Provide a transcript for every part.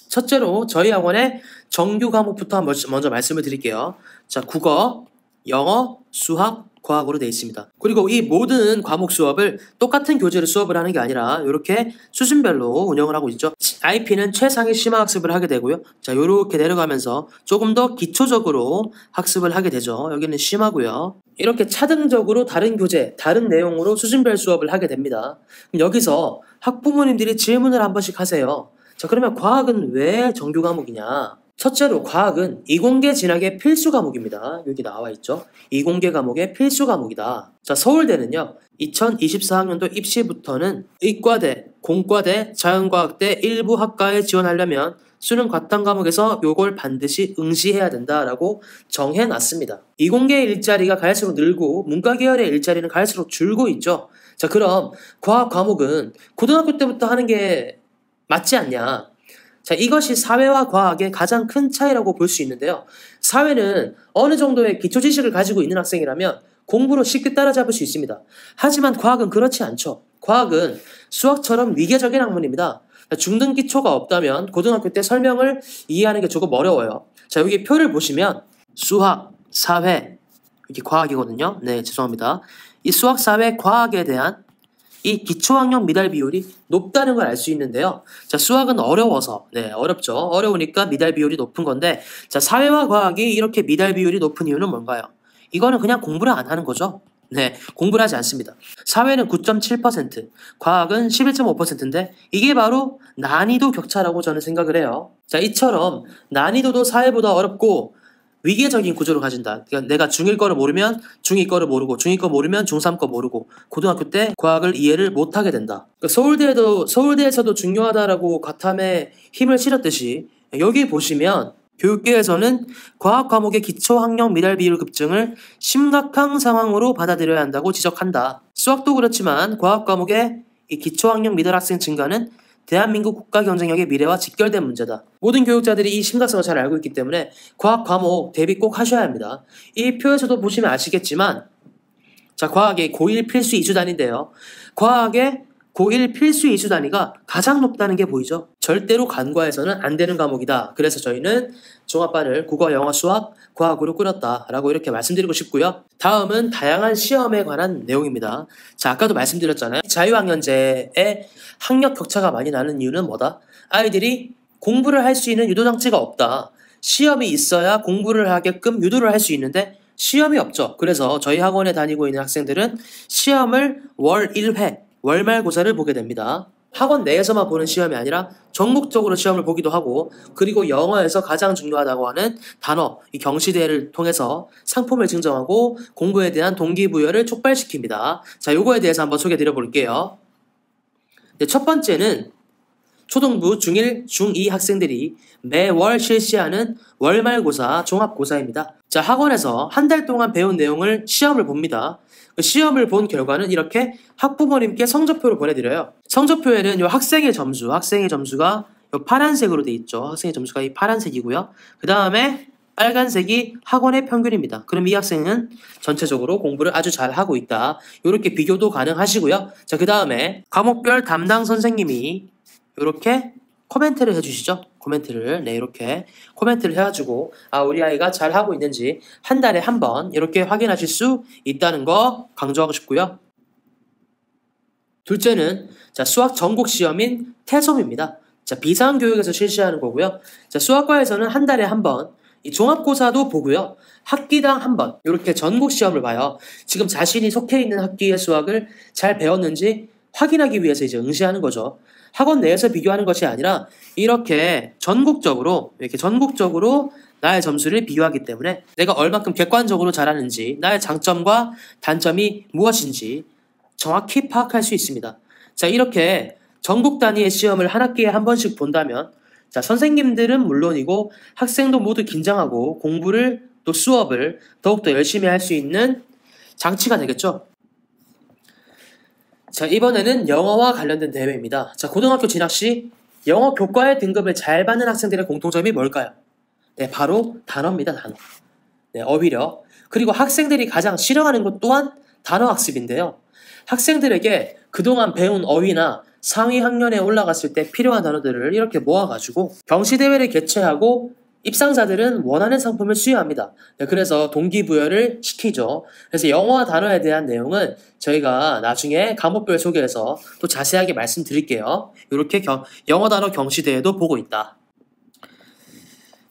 첫째로 저희 학원의 정규 과목부터 먼저 말씀을 드릴게요. 자, 국어, 영어, 수학, 과학으로 되어 있습니다. 그리고 이 모든 과목 수업을 똑같은 교재로 수업을 하는 게 아니라 이렇게 수준별로 운영을 하고 있죠. IP는 최상위 심화 학습을 하게 되고요. 자, 이렇게 내려가면서 조금 더 기초적으로 학습을 하게 되죠. 여기는 심하고요. 이렇게 차등적으로 다른 교재, 다른 내용으로 수준별 수업을 하게 됩니다. 그럼 여기서 학부모님들이 질문을 한 번씩 하세요. 자, 그러면 과학은 왜 정규 과목이냐? 첫째로 과학은 이공계 진학의 필수 과목입니다. 여기 나와 있죠. 이공계 과목의 필수 과목이다. 자, 서울대는요. 2024학년도 입시부터는 의과대, 공과대, 자연과학대 일부 학과에 지원하려면 수능 과탐 과목에서 요걸 반드시 응시해야 된다라고 정해놨습니다. 이공계 일자리가 갈수록 늘고 문과 계열의 일자리는 갈수록 줄고 있죠. 자, 그럼 과학 과목은 고등학교 때부터 하는 게 맞지 않냐? 자, 이것이 사회와 과학의 가장 큰 차이라고 볼 수 있는데요. 사회는 어느 정도의 기초 지식을 가지고 있는 학생이라면 공부로 쉽게 따라잡을 수 있습니다. 하지만 과학은 그렇지 않죠. 과학은 수학처럼 위계적인 학문입니다. 중등 기초가 없다면 고등학교 때 설명을 이해하는 게 조금 어려워요. 자, 여기 표를 보시면 수학, 사회, 이게 과학이거든요. 네, 죄송합니다. 이 수학, 사회, 과학에 대한 이 기초학력 미달 비율이 높다는 걸 알 수 있는데요. 자, 수학은 어려워서, 네, 어렵죠. 어려우니까 미달 비율이 높은 건데, 자, 사회와 과학이 이렇게 미달 비율이 높은 이유는 뭔가요? 이거는 그냥 공부를 안 하는 거죠. 네, 공부를 하지 않습니다. 사회는 9.7%, 과학은 11.5%인데, 이게 바로 난이도 격차라고 저는 생각을 해요. 자, 이처럼 난이도도 사회보다 어렵고, 위계적인 구조를 가진다. 그러니까 내가 중1 거를 모르면 중2 거를 모르고 중2 거 모르면 중3 거 모르고 고등학교 때 과학을 이해를 못하게 된다. 그러니까 서울대에서도 중요하다라고 과탐에 힘을 실었듯이 여기 보시면 교육계에서는 과학 과목의 기초 학력 미달 비율 급증을 심각한 상황으로 받아들여야 한다고 지적한다. 수학도 그렇지만 과학 과목의 이 기초 학력 미달 학생 증가는 대한민국 국가 경쟁력의 미래와 직결된 문제다. 모든 교육자들이 이 심각성을 잘 알고 있기 때문에 과학 과목 대비 꼭 하셔야 합니다. 이 표에서도 보시면 아시겠지만 자, 과학의 고1 필수 이수 단위인데요. 과학의 고1 필수 이수 단위가 가장 높다는 게 보이죠? 절대로 간과해서는 안 되는 과목이다. 그래서 저희는 종합반을 국어, 영어, 수학, 과학으로 꾸렸다라고 이렇게 말씀드리고 싶고요. 다음은 다양한 시험에 관한 내용입니다. 자, 아까도 말씀드렸잖아요. 자유학년제의 학력 격차가 많이 나는 이유는 뭐다? 아이들이 공부를 할 수 있는 유도장치가 없다. 시험이 있어야 공부를 하게끔 유도를 할 수 있는데 시험이 없죠. 그래서 저희 학원에 다니고 있는 학생들은 시험을 월 1회, 월말고사를 보게 됩니다. 학원 내에서만 보는 시험이 아니라 전국적으로 시험을 보기도 하고, 그리고 영어에서 가장 중요하다고 하는 단어, 이 경시대회를 통해서 상품을 증정하고 공부에 대한 동기부여를 촉발시킵니다. 자, 요거에 대해서 한번 소개해 드려 볼게요. 네, 첫 번째는 초등부 중1, 중2 학생들이 매월 실시하는 월말고사 종합고사입니다. 자, 학원에서 한 달 동안 배운 내용을 시험을 봅니다. 그 시험을 본 결과는 이렇게 학부모님께 성적표를 보내드려요. 성적표에는 이 학생의 점수가 이 파란색으로 돼 있죠. 학생의 점수가 이 파란색이고요. 그 다음에 빨간색이 학원의 평균입니다. 그럼 이 학생은 전체적으로 공부를 아주 잘 하고 있다. 이렇게 비교도 가능하시고요. 자, 그 다음에 과목별 담당 선생님이 이렇게 코멘트를 해주시죠. 네, 이렇게 코멘트를 해가지고 우리 아이가 잘하고 있는지 한 달에 한 번 이렇게 확인하실 수 있다는 거 강조하고 싶고요. 둘째는 자, 수학 전국 시험인 태솜입니다. 자, 비상교육에서 실시하는 거고요. 자, 수학과에서는 한 달에 한 번 이 종합고사도 보고요. 학기당 한 번 이렇게 전국 시험을 봐요. 지금 자신이 속해 있는 학기의 수학을 잘 배웠는지 확인하기 위해서 이제 응시하는 거죠. 학원 내에서 비교하는 것이 아니라 이렇게 전국적으로 나의 점수를 비교하기 때문에 내가 얼만큼 객관적으로 잘하는지, 나의 장점과 단점이 무엇인지 정확히 파악할 수 있습니다. 자, 이렇게 전국 단위의 시험을 한 학기에 한 번씩 본다면 자, 선생님들은 물론이고 학생도 모두 긴장하고 공부를 또 수업을 더욱더 열심히 할 수 있는 장치가 되겠죠. 자, 이번에는 영어와 관련된 대회입니다. 자, 고등학교 진학 시 영어 교과의 등급을 잘 받는 학생들의 공통점이 뭘까요? 네, 바로 단어입니다, 단어. 네, 어휘력. 그리고 학생들이 가장 싫어하는 것 또한 단어 학습인데요. 학생들에게 그동안 배운 어휘나 상위 학년에 올라갔을 때 필요한 단어들을 이렇게 모아가지고 경시대회를 개최하고 입상자들은 원하는 상품을 수여합니다. 네, 그래서 동기부여를 시키죠. 그래서 영어와 단어에 대한 내용은 저희가 나중에 과목별 소개해서 또 자세하게 말씀드릴게요. 이렇게 영어 단어 경시대회도 보고 있다.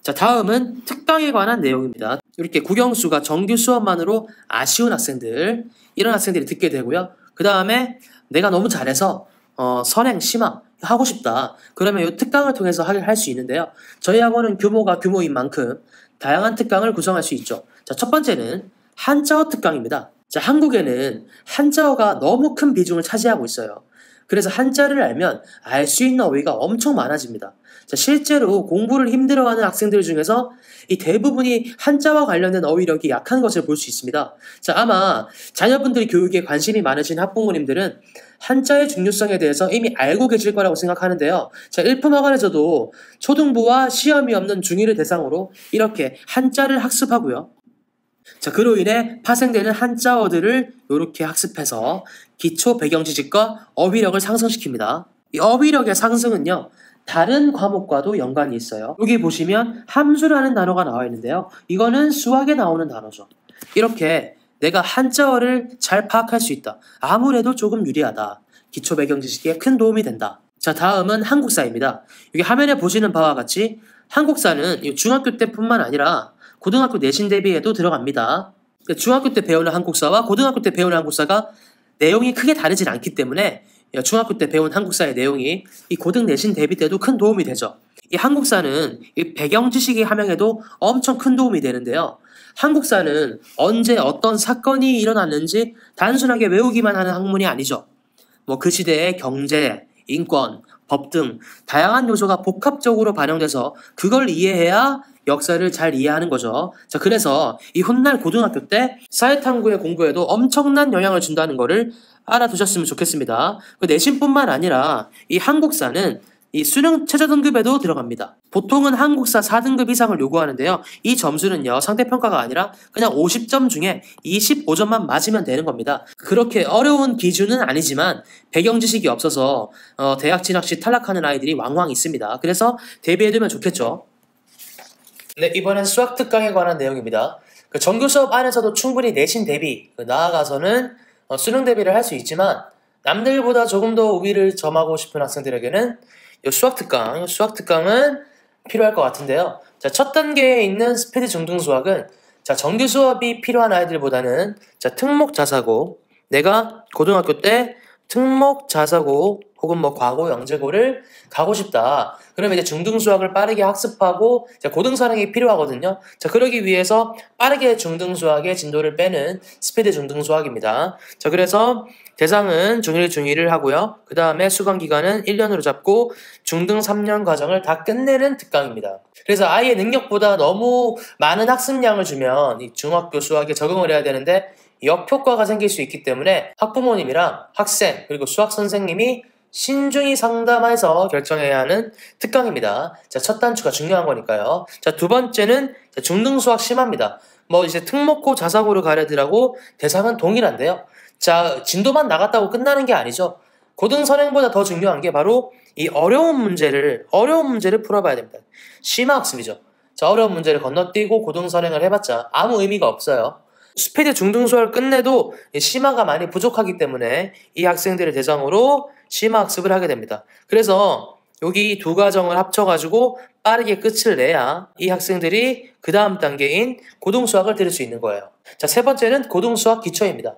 자, 다음은 특강에 관한 내용입니다. 이렇게 국영수가 정규 수업만으로 아쉬운 학생들, 이런 학생들이 듣게 되고요. 그 다음에 내가 너무 잘해서 선행, 심화 하고 싶다. 그러면 이 특강을 통해서 할 수 있는데요. 저희 학원은 규모가 규모인 만큼 다양한 특강을 구성할 수 있죠. 자, 첫 번째는 한자어 특강입니다. 자, 한국에는 한자어가 너무 큰 비중을 차지하고 있어요. 그래서 한자를 알면 알 수 있는 어휘가 엄청 많아집니다. 자, 실제로 공부를 힘들어하는 학생들 중에서 이 대부분이 한자와 관련된 어휘력이 약한 것을 볼 수 있습니다. 자, 아마 자녀분들 교육에 관심이 많으신 학부모님들은 한자의 중요성에 대해서 이미 알고 계실 거라고 생각하는데요. 자, 일품학원에서도 초등부와 시험이 없는 중1을 대상으로 이렇게 한자를 학습하고요. 자, 그로 인해 파생되는 한자어들을 이렇게 학습해서 기초 배경 지식과 어휘력을 상승시킵니다. 이 어휘력의 상승은요, 다른 과목과도 연관이 있어요. 여기 보시면 함수라는 단어가 나와 있는데요. 이거는 수학에 나오는 단어죠. 이렇게 내가 한자어를 잘 파악할 수 있다. 아무래도 조금 유리하다. 기초 배경 지식에 큰 도움이 된다. 자, 다음은 한국사입니다. 여기 화면에 보시는 바와 같이 한국사는 중학교 때뿐만 아니라 고등학교 내신 대비에도 들어갑니다. 중학교 때 배우는 한국사와 고등학교 때 배우는 한국사가 내용이 크게 다르진 않기 때문에 중학교 때 배운 한국사의 내용이 이 고등 내신 대비 때도 큰 도움이 되죠. 이 한국사는 이 배경 지식의 함양에도 엄청 큰 도움이 되는데요. 한국사는 언제 어떤 사건이 일어났는지 단순하게 외우기만 하는 학문이 아니죠. 그 시대의 경제, 인권, 법 등 다양한 요소가 복합적으로 반영돼서 그걸 이해해야 역사를 잘 이해하는 거죠. 자, 그래서 이 훗날 고등학교 때 사회탐구의 공부에도 엄청난 영향을 준다는 거를 알아두셨으면 좋겠습니다. 그 내신뿐만 아니라 이 한국사는 이 수능 최저 등급에도 들어갑니다. 보통은 한국사 4등급 이상을 요구하는데요. 이 점수는요, 상대평가가 아니라 그냥 50점 중에 25점만 맞으면 되는 겁니다. 그렇게 어려운 기준은 아니지만 배경 지식이 없어서 대학 진학 시 탈락하는 아이들이 왕왕 있습니다. 그래서 대비해두면 좋겠죠. 네, 이번엔 수학 특강에 관한 내용입니다. 그 정규 수업 안에서도 충분히 내신 대비, 나아가서는 수능 대비를 할 수 있지만 남들보다 조금 더 우위를 점하고 싶은 학생들에게는 이 수학 특강은 필요할 것 같은데요. 자, 첫 단계에 있는 스피드 중등 수학은 자, 정규 수업이 필요한 아이들보다는 자, 특목 자사고, 내가 고등학교 때 특목 자사고 혹은 과고 영재고를 가고 싶다. 그러면 이제 중등 수학을 빠르게 학습하고 고등 선행이 필요하거든요. 자, 그러기 위해서 빠르게 중등 수학의 진도를 빼는 스피드 중등 수학입니다. 자, 그래서 대상은 중1, 중2를 하고요. 그 다음에 수강 기간은 1년으로 잡고 중등 3년 과정을 다 끝내는 특강입니다. 그래서 아이의 능력보다 너무 많은 학습량을 주면 이 중학교 수학에 적응을 해야 되는데 역효과가 생길 수 있기 때문에 학부모님이랑 학생 그리고 수학 선생님이 신중히 상담해서 결정해야 하는 특강입니다. 자, 첫 단추가 중요한 거니까요. 자, 두 번째는 중등 수학 심화입니다. 이제 특목고 자사고를 가려더라고 대상은 동일한데요. 자, 진도만 나갔다고 끝나는 게 아니죠. 고등 선행보다 더 중요한 게 바로 이 어려운 문제를 풀어봐야 됩니다. 심화 학습이죠. 자, 어려운 문제를 건너뛰고 고등 선행을 해봤자 아무 의미가 없어요. 스피드 중등 수학을 끝내도 심화가 많이 부족하기 때문에 이 학생들을 대상으로 심화 학습을 하게 됩니다. 그래서 여기 두 과정을 합쳐가지고 빠르게 끝을 내야 이 학생들이 그 다음 단계인 고등 수학을 들을 수 있는 거예요. 자, 세 번째는 고등 수학 기초입니다.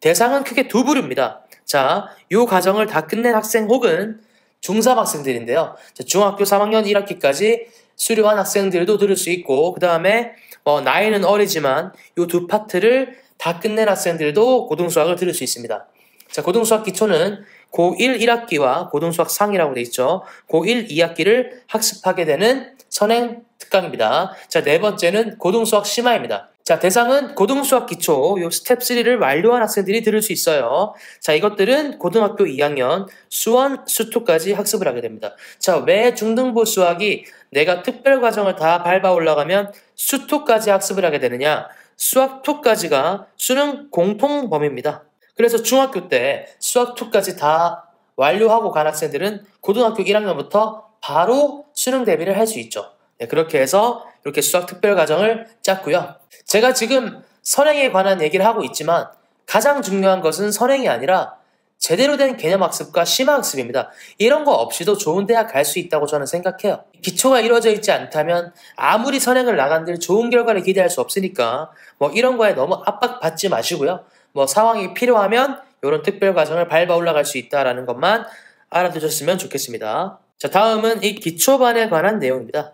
대상은 크게 두 부류입니다. 자, 이 과정을 다 끝낸 학생 혹은 중3 학생들인데요. 자, 중학교 3학년 1학기까지 수료한 학생들도 들을 수 있고 그 다음에 나이는 어리지만 이 두 파트를 다 끝낸 학생들도 고등수학을 들을 수 있습니다. 자, 고등수학 기초는 고1 1학기와 고등수학 상이라고 되어 있죠. 고1 2학기를 학습하게 되는 선행 특강입니다. 자, 네 번째는 고등수학 심화입니다. 자, 대상은 고등수학 기초 요 스텝 3를 완료한 학생들이 들을 수 있어요. 자, 이것들은 고등학교 2학년 수1, 수2까지 학습을 하게 됩니다. 자, 왜 중등부 수학이 내가 특별 과정을 다 밟아 올라가면 수2까지 학습을 하게 되느냐? 수학 2까지가 수능 공통 범위입니다. 그래서 중학교 때 수학 2까지 다 완료하고 간 학생들은 고등학교 1학년부터 바로 수능 대비를 할 수 있죠. 네, 그렇게 해서 이렇게 수학 특별과정을 짰고요. 제가 지금 선행에 관한 얘기를 하고 있지만 가장 중요한 것은 선행이 아니라 제대로 된 개념학습과 심화학습입니다. 이런 거 없이도 좋은 대학 갈 수 있다고 저는 생각해요. 기초가 이루어져 있지 않다면 아무리 선행을 나간들 좋은 결과를 기대할 수 없으니까 뭐 이런 거에 너무 압박받지 마시고요. 뭐 상황이 필요하면 이런 특별과정을 밟아 올라갈 수 있다는 것만 알아두셨으면 좋겠습니다. 자, 다음은 이 기초반에 관한 내용입니다.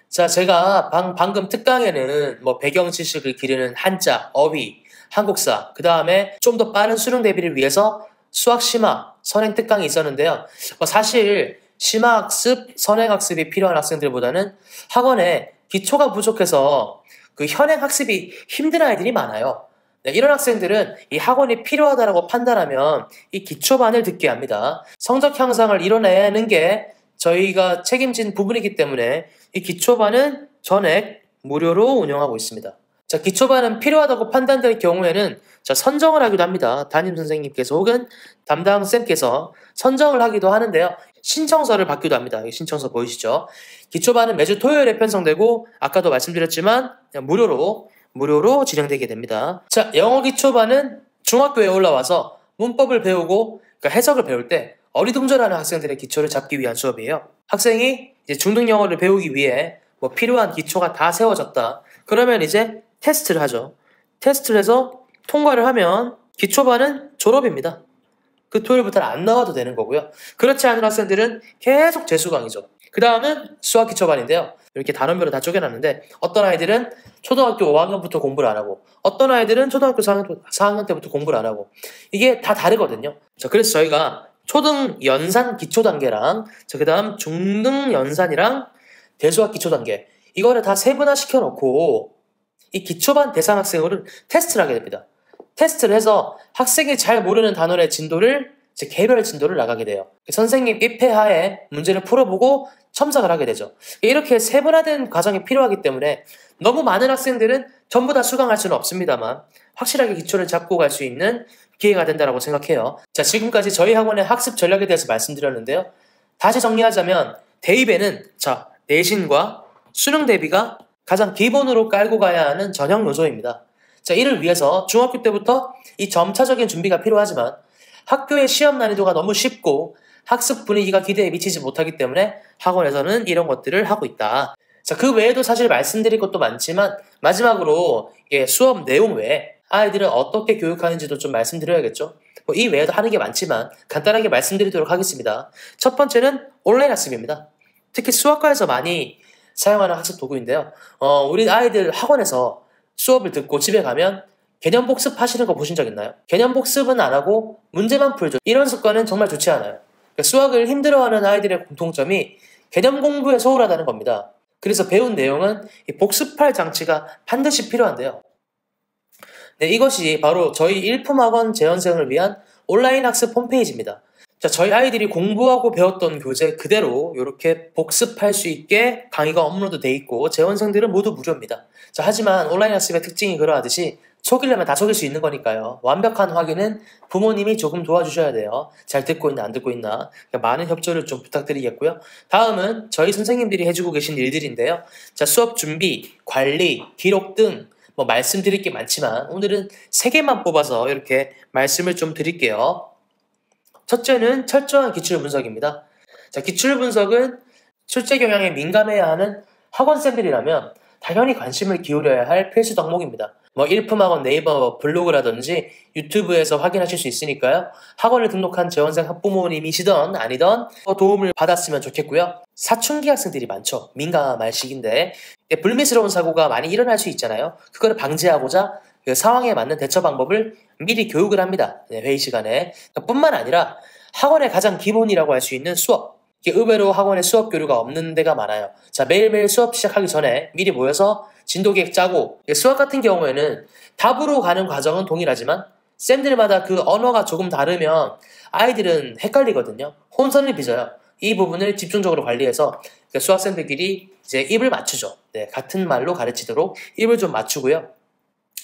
자, 제가 방금 특강에는 뭐 배경 지식을 기르는 한자, 어휘, 한국사, 그 다음에 좀 더 빠른 수능 대비를 위해서 수학 심화, 선행 특강이 있었는데요. 사실 심화학습, 선행학습이 필요한 학생들보다는 학원에 기초가 부족해서 그 현행학습이 힘든 아이들이 많아요. 네, 이런 학생들은 이 학원이 필요하다고 판단하면 이 기초반을 듣게 합니다. 성적 향상을 이뤄내는 게 저희가 책임진 부분이기 때문에 이 기초반은 전액 무료로 운영하고 있습니다. 자, 기초반은 필요하다고 판단될 경우에는 선정을 하기도 합니다. 담임 선생님께서 혹은 담당 쌤께서 선정을 하기도 하는데요. 신청서를 받기도 합니다. 신청서 보이시죠? 기초반은 매주 토요일에 편성되고 아까도 말씀드렸지만 무료로 진행되게 됩니다. 자, 영어 기초반은 중학교에 올라와서 문법을 배우고 그러니까 해석을 배울 때 어리둥절하는 학생들의 기초를 잡기 위한 수업이에요. 학생이 이제 중등 영어를 배우기 위해 뭐 필요한 기초가 다 세워졌다. 그러면 이제 테스트를 하죠. 테스트를 해서 통과를 하면 기초반은 졸업입니다. 그 토요일부터는 안 나와도 되는 거고요. 그렇지 않은 학생들은 계속 재수강이죠. 그 다음은 수학 기초반인데요. 이렇게 단원별로 다 쪼개놨는데 어떤 아이들은 초등학교 5학년부터 공부를 안 하고 어떤 아이들은 초등학교 4학년 때부터 공부를 안 하고 이게 다 다르거든요. 자, 그래서 저희가 초등 연산 기초 단계랑 그 다음 중등 연산이랑 대수학 기초 단계 이거를 다 세분화 시켜놓고 이 기초반 대상 학생을 테스트를 하게 됩니다. 테스트를 해서 학생이 잘 모르는 단원의 진도를 이제 개별 진도를 나가게 돼요. 선생님 입회하에 문제를 풀어보고 첨삭을 하게 되죠. 이렇게 세분화된 과정이 필요하기 때문에 너무 많은 학생들은 전부 다 수강할 수는 없습니다만 확실하게 기초를 잡고 갈 수 있는 기회가 된다고 생각해요. 자, 지금까지 저희 학원의 학습 전략에 대해서 말씀드렸는데요. 다시 정리하자면 대입에는 내신과 수능 대비가 가장 기본으로 깔고 가야 하는 전형 요소입니다. 자, 이를 위해서 중학교 때부터 이 점차적인 준비가 필요하지만 학교의 시험 난이도가 너무 쉽고 학습 분위기가 기대에 미치지 못하기 때문에 학원에서는 이런 것들을 하고 있다. 자, 그 외에도 사실 말씀드릴 것도 많지만 마지막으로 수업 내용 외에 아이들을 어떻게 교육하는지도 좀 말씀드려야겠죠. 이 외에도 하는 게 많지만 간단하게 말씀드리도록 하겠습니다. 첫 번째는 온라인 학습입니다. 특히 수학과에서 많이 사용하는 학습 도구인데요. 우리 아이들 학원에서 수업을 듣고 집에 가면 개념 복습하시는 거 보신 적 있나요? 개념 복습은 안 하고 문제만 풀죠. 이런 습관은 정말 좋지 않아요. 그러니까 수학을 힘들어하는 아이들의 공통점이 개념 공부에 소홀하다는 겁니다. 그래서 배운 내용은 복습할 장치가 반드시 필요한데요. 네, 이것이 바로 저희 일품학원 재원생을 위한 온라인 학습 홈페이지입니다. 자, 저희 아이들이 공부하고 배웠던 교재 그대로 이렇게 복습할 수 있게 강의가 업로드 돼 있고 재원생들은 모두 무료입니다. 자, 하지만 온라인 학습의 특징이 그러하듯이 속이려면 다 속일 수 있는 거니까요. 완벽한 확인은 부모님이 조금 도와주셔야 돼요. 잘 듣고 있나 안 듣고 있나. 그러니까 많은 협조를 좀 부탁드리겠고요. 다음은 저희 선생님들이 해주고 계신 일들인데요. 자, 수업 준비, 관리, 기록 등 뭐 말씀드릴 게 많지만 오늘은 3개만 뽑아서 이렇게 말씀을 좀 드릴게요. 첫째는 철저한 기출 분석입니다. 자, 기출 분석은 출제 경향에 민감해야 하는 학원생들이라면 당연히 관심을 기울여야 할 필수 덕목입니다. 뭐 일품학원 네이버 블로그라든지 유튜브에서 확인하실 수 있으니까요. 학원을 등록한 재원생 학부모님이시던 아니던 도움을 받았으면 좋겠고요. 사춘기 학생들이 많죠. 민감할 시기인데 불미스러운 사고가 많이 일어날 수 있잖아요. 그걸 방지하고자 그 상황에 맞는 대처 방법을 미리 교육을 합니다. 회의 시간에. 뿐만 아니라 학원의 가장 기본이라고 할 수 있는 수업. 의외로 학원에 수업 교류가 없는 데가 많아요. 자, 매일매일 수업 시작하기 전에 미리 모여서 진도 계획 짜고 수학 같은 경우에는 답으로 가는 과정은 동일하지만 쌤들마다 그 언어가 조금 다르면 아이들은 헷갈리거든요. 혼선을 빚어요. 이 부분을 집중적으로 관리해서 수학생들끼리 이제 입을 맞추죠. 네, 같은 말로 가르치도록 입을 좀 맞추고요.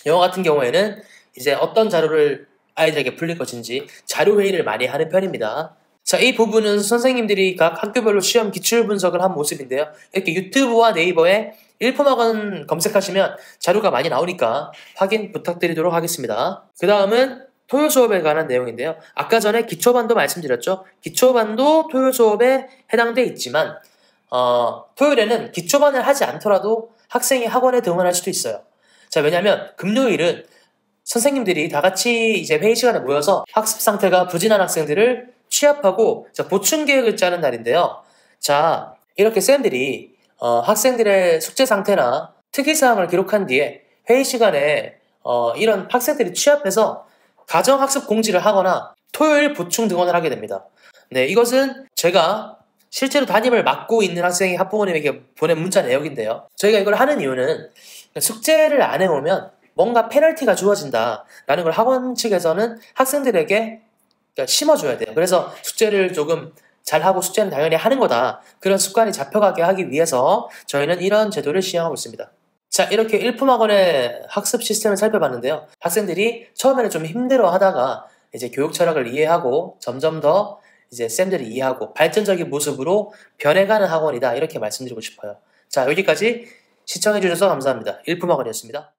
영어 같은 경우에는 이제 어떤 자료를 아이들에게 풀릴 것인지 자료 회의를 많이 하는 편입니다. 자, 이 부분은 선생님들이 각 학교별로 시험 기출 분석을 한 모습인데요. 이렇게 유튜브와 네이버에 일품학원 검색하시면 자료가 많이 나오니까 확인 부탁드리도록 하겠습니다. 그 다음은 토요 수업에 관한 내용인데요. 아까 전에 기초반도 말씀드렸죠. 기초반도 토요 수업에 해당돼 있지만 토요일에는 기초반을 하지 않더라도 학생이 학원에 등원할 수도 있어요. 자, 왜냐면 금요일은 선생님들이 다 같이 이제 회의 시간에 모여서 학습 상태가 부진한 학생들을 취합하고 보충 계획을 짜는 날인데요. 자, 이렇게 쌤들이 학생들의 숙제 상태나 특이사항을 기록한 뒤에 회의 시간에 이런 학생들이 취합해서 가정학습 공지를 하거나 토요일 보충 등원을 하게 됩니다. 네, 이것은 제가 실제로 담임을 맡고 있는 학생이 학부모님에게 보낸 문자 내역인데요. 저희가 이걸 하는 이유는 숙제를 안 해오면 뭔가 페널티가 주어진다라는 걸 학원 측에서는 학생들에게 심어줘야 돼요. 그래서 숙제를 조금 잘하고 숙제는 당연히 하는 거다. 그런 습관이 잡혀가게 하기 위해서 저희는 이런 제도를 시행하고 있습니다. 자, 이렇게 일품학원의 학습 시스템을 살펴봤는데요. 학생들이 처음에는 좀 힘들어 하다가 이제 교육 철학을 이해하고 점점 더 이제 쌤들이 이해하고 발전적인 모습으로 변해가는 학원이다. 이렇게 말씀드리고 싶어요. 자, 여기까지 시청해주셔서 감사합니다. 일품학원이었습니다.